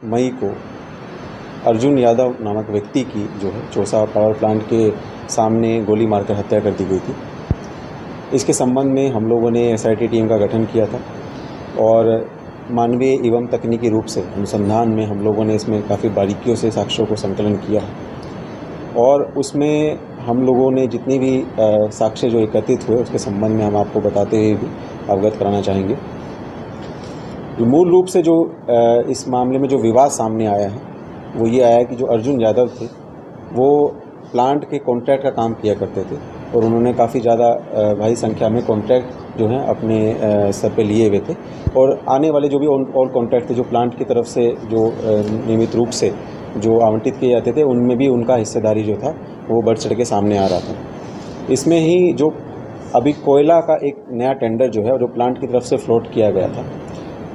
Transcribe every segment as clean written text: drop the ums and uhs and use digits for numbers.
मई को अर्जुन यादव नामक व्यक्ति की जो है चौसा पावर प्लांट के सामने गोली मारकर हत्या कर दी गई थी। इसके संबंध में हम लोगों ने एसआईटी टीम का गठन किया था और मानवीय एवं तकनीकी रूप से अनुसंधान में हम लोगों ने इसमें काफ़ी बारीकियों से साक्ष्यों को संकलन किया है और उसमें हम लोगों ने जितनी भी साक्ष्य जो एकत्रित हुए उसके संबंध में हम आपको बताते हुए भी अवगत कराना चाहेंगे। मूल रूप से जो इस मामले में जो विवाद सामने आया है वो ये आया कि जो अर्जुन यादव थे वो प्लांट के कॉन्ट्रैक्ट का काम किया करते थे और उन्होंने काफ़ी ज़्यादा भारी संख्या में कॉन्ट्रैक्ट जो हैं अपने सर पे लिए हुए थे और आने वाले जो भी और कॉन्ट्रैक्ट थे जो प्लांट की तरफ से जो नियमित रूप से जो आवंटित किए जाते थे उनमें भी उनका हिस्सेदारी जो था वो बढ़ चढ़ के सामने आ रहा था। इसमें ही जो अभी कोयला का एक नया टेंडर जो है जो प्लांट की तरफ से फ्लोट किया गया था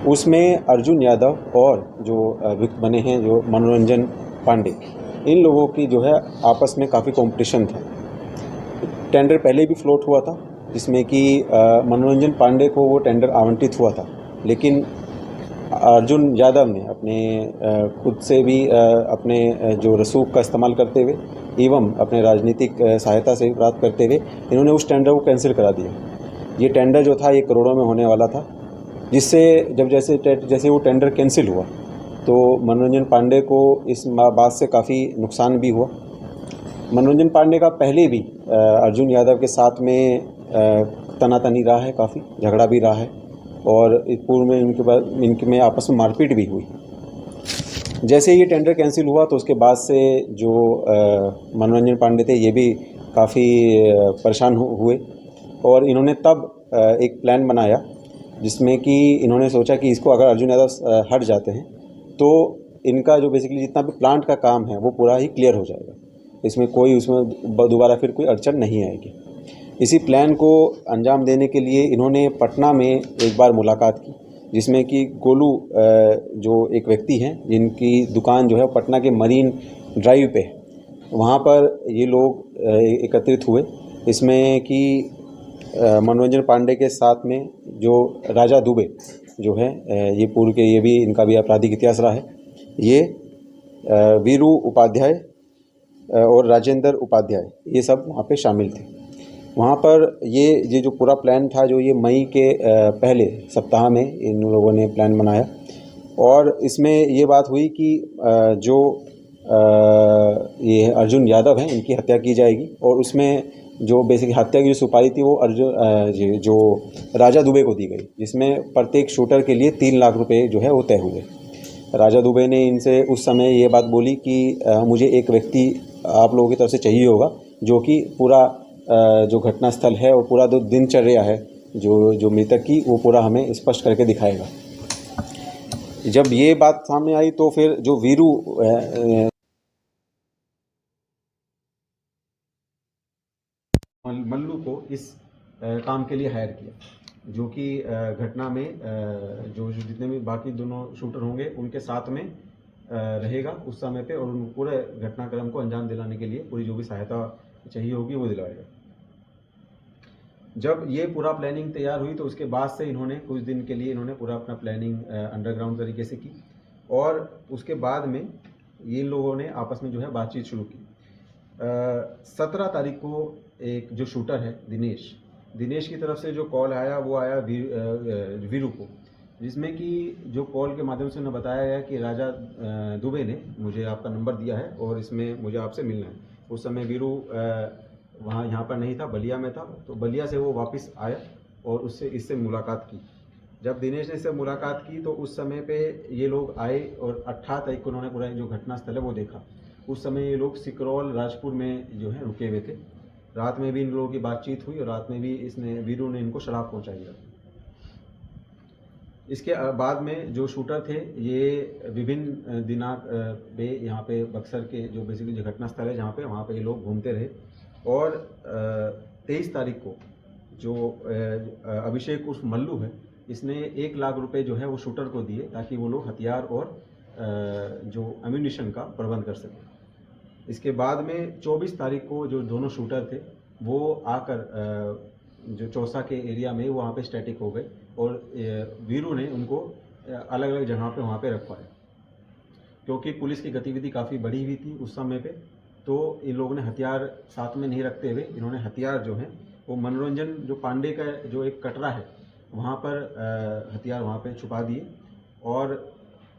उसमें अर्जुन यादव और जो अभियुक्त बने हैं जो मनोरंजन पांडे, इन लोगों की जो है आपस में काफ़ी कंपटीशन था। टेंडर पहले भी फ्लोट हुआ था जिसमें कि मनोरंजन पांडे को वो टेंडर आवंटित हुआ था, लेकिन अर्जुन यादव ने अपने खुद से भी अपने जो रसूख का इस्तेमाल करते हुए एवं अपने राजनीतिक सहायता से प्राप्त करते हुए इन्होंने उस टेंडर को कैंसिल करा दिया। ये टेंडर जो था ये करोड़ों में होने वाला था, जिससे जब जैसे वो टेंडर कैंसिल हुआ तो मनोरंजन पांडे को इस बात से काफ़ी नुकसान भी हुआ। मनोरंजन पांडे का पहले भी अर्जुन यादव के साथ में तनातनी रहा है, काफ़ी झगड़ा भी रहा है और पूर्व में इनके में आपस में मारपीट भी हुई। जैसे ये टेंडर कैंसिल हुआ तो उसके बाद से जो मनोरंजन पांडे थे ये भी काफ़ी परेशान हुए और इन्होंने तब एक प्लान बनाया जिसमें कि इन्होंने सोचा कि इसको अगर अर्जुन यादव हट जाते हैं तो इनका जो बेसिकली जितना भी प्लांट का काम है वो पूरा ही क्लियर हो जाएगा, इसमें कोई उसमें दोबारा फिर कोई अड़चन नहीं आएगी। इसी प्लान को अंजाम देने के लिए इन्होंने पटना में एक बार मुलाकात की जिसमें कि गोलू जो एक व्यक्ति हैं जिनकी दुकान जो है पटना के मरीन ड्राइव पे, वहाँ पर ये लोग एकत्रित हुए। इसमें कि मनोरंजन पांडे के साथ में जो राजा दुबे जो है ये पूर्व के ये भी इनका भी आपराधिक इतिहास रहा है, ये वीरू उपाध्याय और राजेंद्र उपाध्याय ये सब वहाँ पे शामिल थे। वहाँ पर ये जो पूरा प्लान था जो ये मई के पहले सप्ताह में इन लोगों ने प्लान बनाया और इसमें ये बात हुई कि जो ये अर्जुन यादव हैं इनकी हत्या की जाएगी और उसमें जो बेसिक हत्या की जो सुपारी थी वो अर्जुन जो राजा दुबे को दी गई, जिसमें प्रत्येक शूटर के लिए 3 लाख रुपए जो है वो तय हुए। राजा दुबे ने इनसे उस समय ये बात बोली कि मुझे एक व्यक्ति आप लोगों की तरफ से चाहिए होगा जो कि पूरा जो घटना स्थल है और पूरा जो दिनचर्या है जो मृतक की वो पूरा हमें स्पष्ट करके दिखाएगा। जब ये बात सामने आई तो फिर जो वीरू मल्लू को इस काम के लिए हायर किया, जो कि घटना में जो जितने भी बाकी दोनों शूटर होंगे उनके साथ में रहेगा उस समय पे और उन पूरे घटनाक्रम को अंजाम दिलाने के लिए पूरी जो भी सहायता चाहिए होगी वो दिलवाएगा। जब ये पूरा प्लानिंग तैयार हुई तो उसके बाद से इन्होंने कुछ दिन के लिए इन्होंने पूरा अपना प्लानिंग अंडरग्राउंड तरीके से की और उसके बाद में ये लोगों ने आपस में जो है बातचीत शुरू की। 17 तारीख को एक जो शूटर है दिनेश की तरफ से जो कॉल आया वो आया वीरू को, जिसमें कि जो कॉल के माध्यम से उन्हें बताया गया कि राजा दुबे ने मुझे आपका नंबर दिया है और इसमें मुझे आपसे मिलना है। उस समय वीरू वहाँ यहाँ पर नहीं था, बलिया में था, तो बलिया से वो वापस आया और इससे मुलाकात की। जब दिनेश ने इससे मुलाकात की तो उस समय पे ये लोग आए और 18 तारीख को उन्होंने पूरा जो घटना स्थल है वो देखा। उस समय ये लोग सिकरौल राजपुर में जो है रुके हुए थे। रात में भी इन लोगों की बातचीत हुई और रात में भी वीरू ने इनको शराब पहुंचाई। इसके बाद में जो शूटर थे ये विभिन्न दिनांक पे यहाँ पे बक्सर के जो बेसिकली जो घटना स्थल है जहाँ पे वहाँ पे ये लोग घूमते रहे और 23 तारीख को जो अभिषेक उर्फ मल्लू है इसने 1 लाख रुपए जो है वो शूटर को दिए ताकि वो लोग हथियार और जो एम्यूनिशन का प्रबंध कर सकें। इसके बाद में 24 तारीख को जो दोनों शूटर थे वो आकर जो चौसा के एरिया में वहाँ पे स्टैटिक हो गए और वीरू ने उनको अलग अलग जगह पे वहाँ पे रखवाया। क्योंकि पुलिस की गतिविधि काफ़ी बढ़ी हुई थी उस समय पे, तो इन लोगों ने हथियार साथ में नहीं रखते हुए इन्होंने हथियार जो है वो मनोरंजन जो पांडे का जो एक कटरा है वहाँ पर हथियार वहाँ पे छुपा दिए। और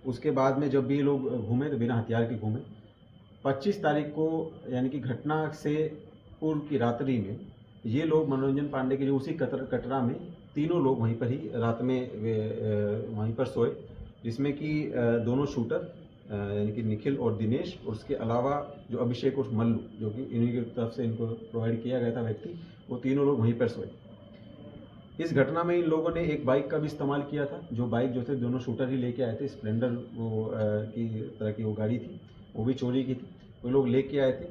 उसके बाद में जब भी ये लोग घूमे तो बिना हथियार के घूमे। 25 तारीख को यानी कि घटना से पूर्व की रात्रि में ये लोग मनोरंजन पांडे के जो उसी कटरा में तीनों लोग वहीं पर ही रात में वहीं पर सोए, जिसमें कि दोनों शूटर यानी कि निखिल और दिनेश, और उसके अलावा जो अभिषेक और मल्लू जो कि इन्हीं की तरफ से इनको प्रोवाइड किया गया था व्यक्ति, वो तीनों लोग वहीं पर सोए। इस घटना में इन लोगों ने एक बाइक का भी इस्तेमाल किया था, जो बाइक जो थे दोनों शूटर ही लेके आए थे। स्प्लेंडर वो की तरह की वो गाड़ी थी, वो भी चोरी की थी, वो लोग लेके आए थे।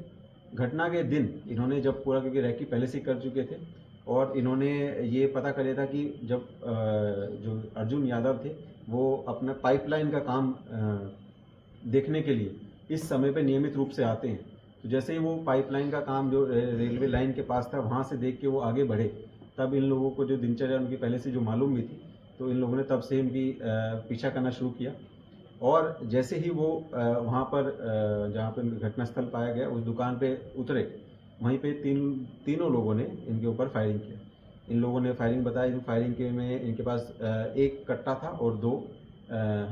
घटना के दिन इन्होंने जब पूरा, क्योंकि रैकी पहले से कर चुके थे, और इन्होंने ये पता कर लिया था कि जब जो अर्जुन यादव थे वो अपना पाइपलाइन का काम देखने के लिए इस समय पे नियमित रूप से आते हैं, तो जैसे ही वो पाइपलाइन का काम जो रेलवे लाइन के पास था वहाँ से देख के वो आगे बढ़े, तब इन लोगों को जो दिनचर्या उनकी पहले से जो मालूम भी थी, तो इन लोगों ने तब से इनकी पीछा करना शुरू किया। और जैसे ही वो वहाँ पर जहाँ पर घटनास्थल पाया गया उस दुकान पे उतरे, वहीं पे तीनों लोगों ने इनके ऊपर फायरिंग किया। इन लोगों ने फायरिंग बताई, इन फायरिंग के में इनके पास एक कट्टा था और 2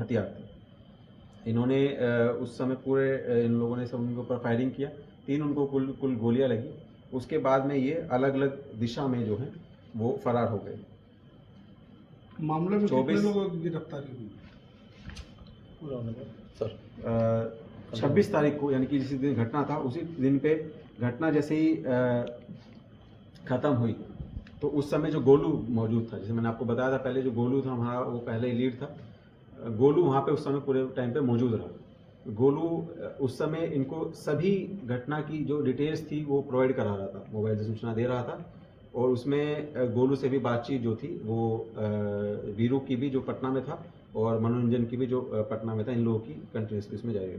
हथियार थे। इन्होंने उस समय पूरे इन लोगों ने सब उनके ऊपर फायरिंग किया, 3 उनको कुल गोलियां लगी। उसके बाद में ये अलग अलग दिशा में जो है वो फरार हो गए। मामले में कितने लोगों की गिरफ्तारी हुई सर? 26 तारीख को, यानी कि जिस दिन घटना था उसी दिन पे घटना जैसे ही खत्म हुई, तो उस समय जो गोलू मौजूद था, जैसे मैंने आपको बताया था पहले, जो गोलू था हमारा वो पहले ही लीड था। गोलू वहाँ पे उस समय पूरे टाइम पे मौजूद रहा। गोलू उस समय इनको सभी घटना की जो डिटेल्स थी वो प्रोवाइड करा रहा था, मोबाइल से सूचना दे रहा था। और उसमें गोलू से भी बातचीत जो थी वो वीरू की भी जो पटना में था, और मनोरंजन की भी जो पटना में था, इन लोगों की कंटिन्यूस इसमें जाएगा।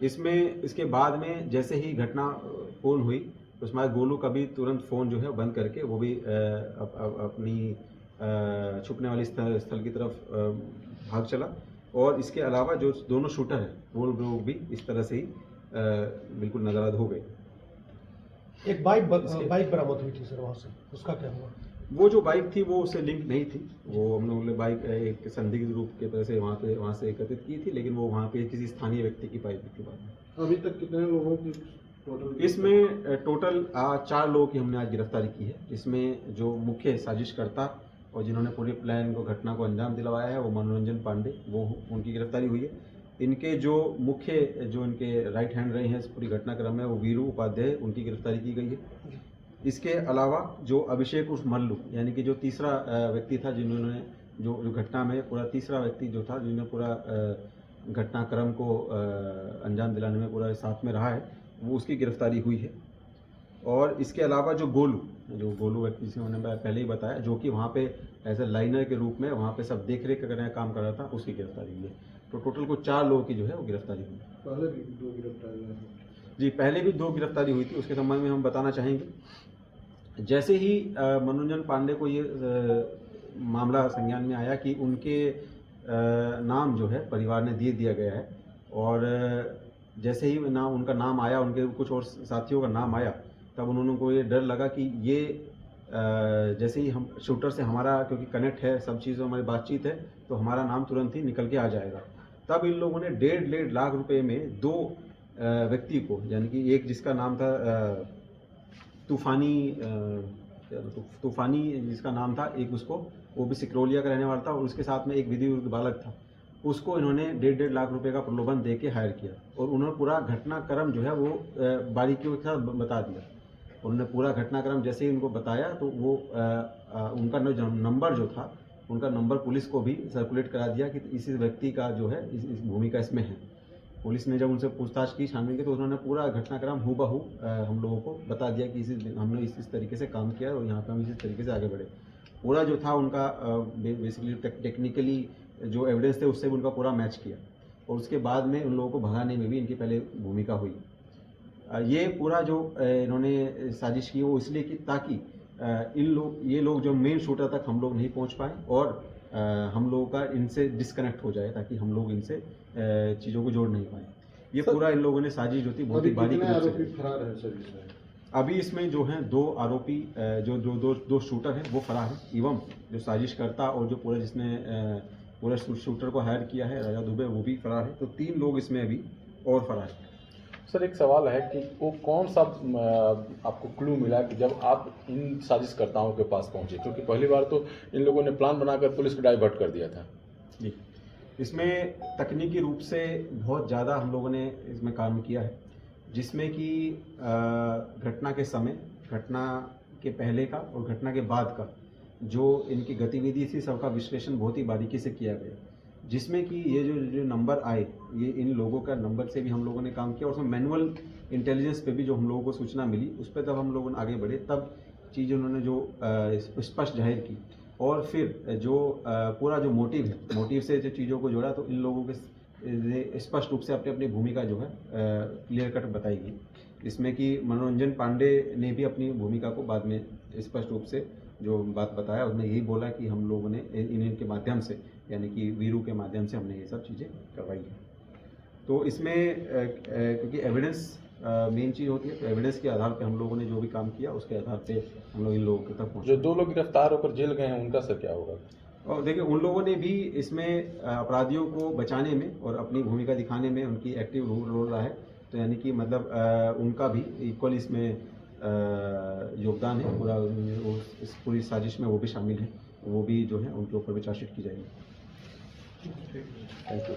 इसमें इसके बाद में जैसे ही घटना पूर्ण हुई, उसमें गोलू का भी तुरंत फ़ोन जो है बंद करके वो भी अपनी छुपने वाली स्थल की तरफ भाग चला। और इसके अलावा जो दोनों शूटर हैं वो लोग भी इस तरह से ही बिल्कुल नज़रअंदाज हो गए। एक बाइक बरामद हुई थी सर वहाँ से, उसका क्या हुआ? वो जो बाइक थी वो उससे लिंक नहीं थी। वो हम लोगों ने बाइक एक संदिग्ध रूप के तरह से वहाँ से एकत्रित की थी, लेकिन वो वहाँ पे किसी स्थानीय व्यक्ति की बाइक की बात है। अभी तक कितने लोगों की टोटल? इसमें टोटल 4 लोगों की हमने आज गिरफ्तारी की है, जिसमें जो मुख्य साजिशकर्ता और जिन्होंने पूरे प्लान को, घटना को अंजाम दिलवाया है, वो मनोरंजन पांडे, वो उनकी गिरफ्तारी हुई है। इनके जो मुख्य जो इनके राइट हैंड रहे हैं इस पूरी घटनाक्रम में, वो वीरू उपाध्याय, उनकी गिरफ्तारी की गई है। इसके अलावा जो अभिषेक उर्फ मल्लू, यानी कि जो तीसरा व्यक्ति था, जिन्होंने जो घटना में पूरा तीसरा व्यक्ति जो था, जिन्होंने पूरा घटनाक्रम को अंजाम दिलाने में पूरा साथ में रहा है, वो उसकी गिरफ्तारी हुई है। और इसके अलावा जो गोलू व्यक्ति से मैंने पहले ही बताया, जो कि वहाँ पे एज ए लाइनर के रूप में वहाँ पे सब देख रेख करने का काम कर रहा था, उसकी गिरफ्तारी हुई है। तो टोटल को 4 लोगों की जो है वो गिरफ्तारी हुई। पहले भी 2 गिरफ्तारी? जी, पहले भी 2 गिरफ्तारी हुई थी। उसके संबंध में हम बताना चाहेंगे, जैसे ही मनोरंजन पांडे को ये मामला संज्ञान में आया कि उनके नाम जो है परिवार ने दे दिया गया है, और जैसे ही उनका नाम आया, उनके कुछ और साथियों का नाम आया, तब उन्होंने को ये डर लगा कि ये जैसे ही हम शूटर से हमारा क्योंकि कनेक्ट है, सब चीज़ों हमारी बातचीत है, तो हमारा नाम तुरंत ही निकल के आ जाएगा। तब इन लोगों ने 1.5 लाख रुपए में 2 व्यक्ति को, यानी कि एक जिसका नाम था तूफानी जिसका नाम था, एक उसको, वो भी सिकरौलिया का रहने वाला था, और उसके साथ में एक विधि बालक था, उसको इन्होंने 1.5 लाख रुपए का प्रलोभन दे के हायर किया। और उन्होंने पूरा घटनाक्रम जो है वो बारीकियों के साथ बता दिया। उन्होंने पूरा घटनाक्रम जैसे ही उनको बताया, तो वो उनका नंबर जो था, उनका नंबर पुलिस को भी सर्कुलेट करा दिया कि इस व्यक्ति का जो है इस भूमिका इसमें है। पुलिस ने जब उनसे पूछताछ की, छानबीन की, तो उन्होंने पूरा घटनाक्रम हूबहू हम लोगों को बता दिया कि हमने इस तरीके से काम किया और यहाँ पे हम इस तरीके से आगे बढ़े। पूरा जो था उनका बेसिकली टेक्निकली जो एविडेंस थे उससे भी उनका पूरा मैच किया, और उसके बाद में उन लोगों को भगाने में भी इनकी पहले भूमिका हुई। ये पूरा जो इन्होंने साजिश की वो इसलिए कि ताकि ये लोग जो मेन शूटर तक हम लोग नहीं पहुंच पाए, और हम लोगों का इनसे डिस्कनेक्ट हो जाए, ताकि हम लोग इनसे चीज़ों को जोड़ नहीं पाए। ये पूरा इन लोगों ने साजिश जो थी बहुत ही बारीकी रूप से। फरार है सर इसमें? अभी इसमें जो हैं 2 आरोपी जो दो शूटर हैं वो फरार हैं, एवं जो साजिशकर्ता और जो पूरा जिसने पूरा शूटर को हायर किया है राजा दुबे, वो भी फरार है। तो 3 लोग इसमें अभी और फरार हैं। सर एक सवाल है कि वो कौन सा आपको क्लू मिला कि जब आप इन साजिशकर्ताओं के पास पहुंचे, क्योंकि पहली बार तो इन लोगों ने प्लान बनाकर पुलिस को डाइवर्ट कर दिया था। जी, इसमें तकनीकी रूप से बहुत ज़्यादा हम लोगों ने इसमें काम किया है, जिसमें कि घटना के समय, घटना के पहले का और घटना के बाद का जो इनकी गतिविधि थी, सबका विश्लेषण बहुत ही बारीकी से किया गया, जिसमें कि ये जो नंबर आए, ये इन लोगों का नंबर से भी हम लोगों ने काम किया, और उसमें मैनुअल इंटेलिजेंस पे भी जो हम लोगों को सूचना मिली, उस पर तब हम लोगों ने आगे बढ़े, तब चीज़ उन्होंने जो स्पष्ट जाहिर की, और फिर जो पूरा जो मोटिव है, मोटिव से जो चीज़ों को जोड़ा, तो इन लोगों के स्पष्ट रूप से अपनी अपनी भूमिका जो है क्लियर कट बताई गई। इसमें कि मनोरंजन पांडे ने भी अपनी भूमिका को बाद में स्पष्ट रूप से जो बात बताया, उसने यही बोला कि हम लोगों ने इनके माध्यम से, यानी कि वीरू के माध्यम से हमने ये सब चीज़ें करवाई हैं। तो इसमें क्योंकि एविडेंस मेन चीज़ होती है, तो एविडेंस के आधार पे हम लोगों ने जो भी काम किया, उसके आधार पे हम लोग इन लोगों के तक पहुँचे। जो 2 लोग गिरफ्तार होकर जेल गए हैं उनका सर क्या होगा? और देखिए, उन लोगों ने भी इसमें अपराधियों को बचाने में और अपनी भूमिका दिखाने में उनकी एक्टिव रोल रहा है। तो यानी कि मतलब उनका भी इक्वल इसमें योगदान है, पूरा इस पूरी साजिश में वो भी शामिल है। वो भी जो है उनके ऊपर भी चार्जशीट की जाएगी। Thank you.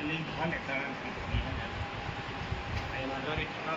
liên quan đến là cái này mà do đi nó